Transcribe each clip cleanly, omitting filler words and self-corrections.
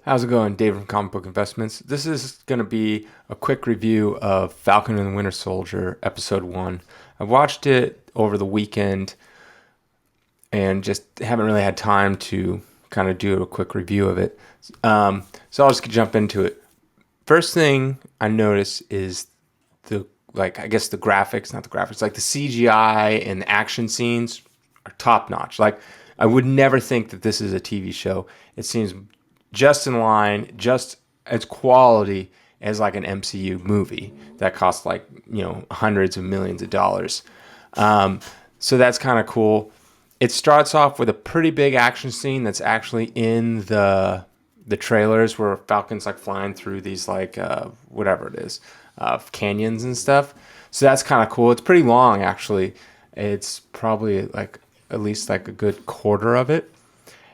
How's it going, David from Comic Book Investments? This is going to be a quick review of Falcon and the Winter Soldier, Episode 1. I watched it over the weekend and just haven't really had time to kind of do a quick review of it. So I'll just jump into it. First thing I notice is the graphics, not the graphics, like the CGI and the action scenes are top notch. Like, I would never think that this is a TV show. It seems just in line, just as quality as like an MCU movie that costs hundreds of millions of dollars. So that's kind of cool. It starts off with a pretty big action scene that's actually in the trailers where Falcon's like flying through these whatever it is, canyons and stuff. So that's kind of cool. It's pretty long actually. It's probably like at least like a good quarter of it.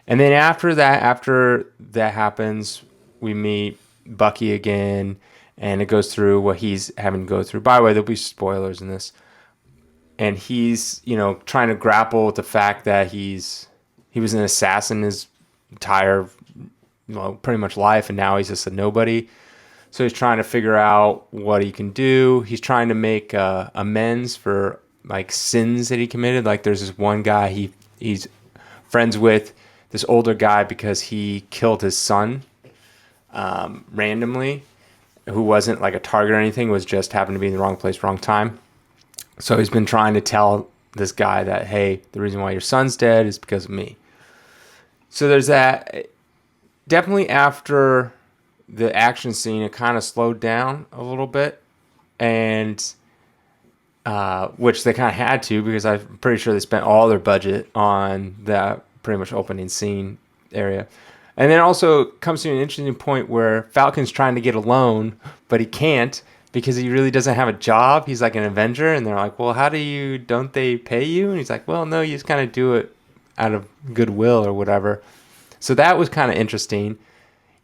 And then after that happens, we meet Bucky again, and it goes through what he's having to go through. By the way, there'll be spoilers in this. And he's, trying to grapple with the fact that he was an assassin his entire, pretty much life, and now he's just a nobody. So he's trying to figure out what he can do. He's trying to make amends for like sins that he committed. Like there's this one guy he's friends with, this older guy, because he killed his son randomly, who wasn't like a target or anything, was just happened to be in the wrong place, wrong time. So he's been trying to tell this guy that, hey, the reason why your son's dead is because of me. So there's that. Definitely after the action scene, it kind of slowed down a little bit, and which they kind of had to, because I'm pretty sure they spent all their budget on that pretty much opening scene area. And then also comes to an interesting point where Falcon's trying to get a loan, but he can't because he really doesn't have a job. He's like an Avenger, and they're like, well, don't they pay you? And he's like, well, no, you just kind of do it out of goodwill or whatever. So that was kind of interesting.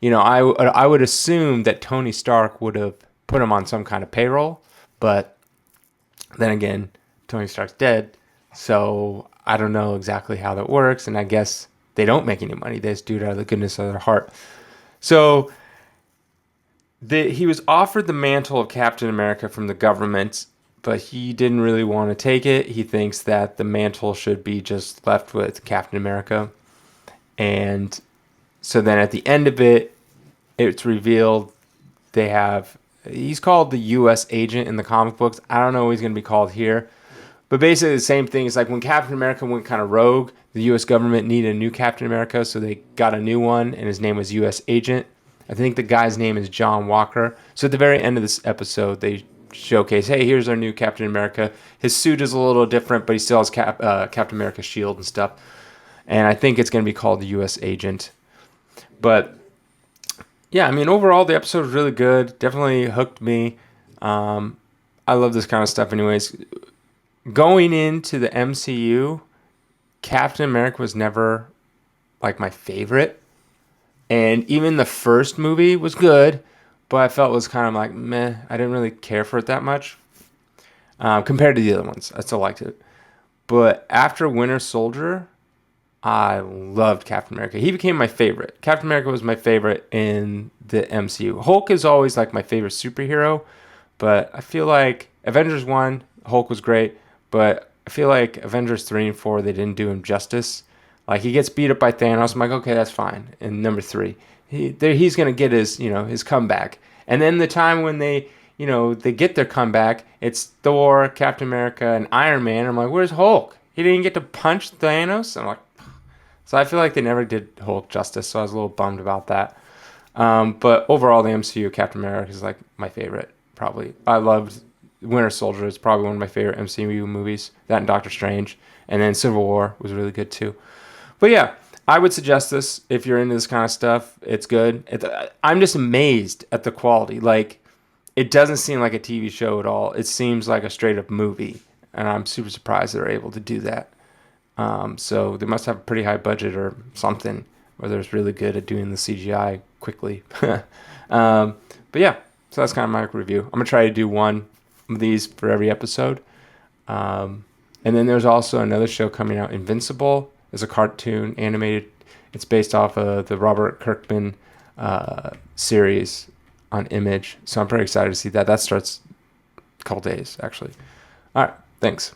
I would assume that Tony Stark would have put him on some kind of payroll, but then again, Tony Stark's dead, so I don't know exactly how that works, and I guess they don't make any money. They just do it out of the goodness of their heart. So he was offered the mantle of Captain America from the government, but he didn't really want to take it. He thinks that the mantle should be just left with Captain America. And so then at the end of it, it's revealed he's called the U.S. agent in the comic books. I don't know what he's going to be called here. But basically the same thing. It's like when Captain America went kind of rogue, the U.S. government needed a new Captain America, so they got a new one, and his name was U.S. Agent. I think the guy's name is John Walker. So at the very end of this episode, they showcase, hey, here's our new Captain America. His suit is a little different, but he still has Captain America's shield and stuff. And I think it's going to be called the U.S. Agent. But yeah, I mean, overall, the episode was really good. Definitely hooked me. I love this kind of stuff anyways. Going into the MCU, Captain America was never like my favorite. And even the first movie was good, but I felt it was kind of like, meh. I didn't really care for it that much compared to the other ones. I still liked it. But after Winter Soldier, I loved Captain America. He became my favorite. Captain America was my favorite in the MCU. Hulk is always like my favorite superhero, but I feel like Avengers 1, Hulk was great, but I feel like Avengers 3 and 4, they didn't do him justice. Like, he gets beat up by Thanos. I'm like, okay, that's fine. And number 3, he's going to get his comeback. And then the time when they get their comeback, it's Thor, Captain America, and Iron Man. I'm like, where's Hulk? He didn't get to punch Thanos? I'm like, so I feel like they never did Hulk justice, so I was a little bummed about that. But overall, the MCU, Captain America is like my favorite, probably. I loved Winter Soldier. It's probably one of my favorite MCU movies. That and Doctor Strange. And then Civil War was really good too. But yeah, I would suggest this if you're into this kind of stuff. It's good. I'm just amazed at the quality. Like, it doesn't seem like a TV show at all. It seems like a straight up movie. And I'm super surprised they're able to do that. So they must have a pretty high budget or something, or they're really good at doing the CGI quickly. But yeah, so that's kind of my review. I'm going to try to do one of these for every episode. And then there's also another show coming out, Invincible. It's a cartoon animated. It's based off of the Robert Kirkman series on Image. So I'm pretty excited to see that. That starts a couple days, actually. All right. Thanks.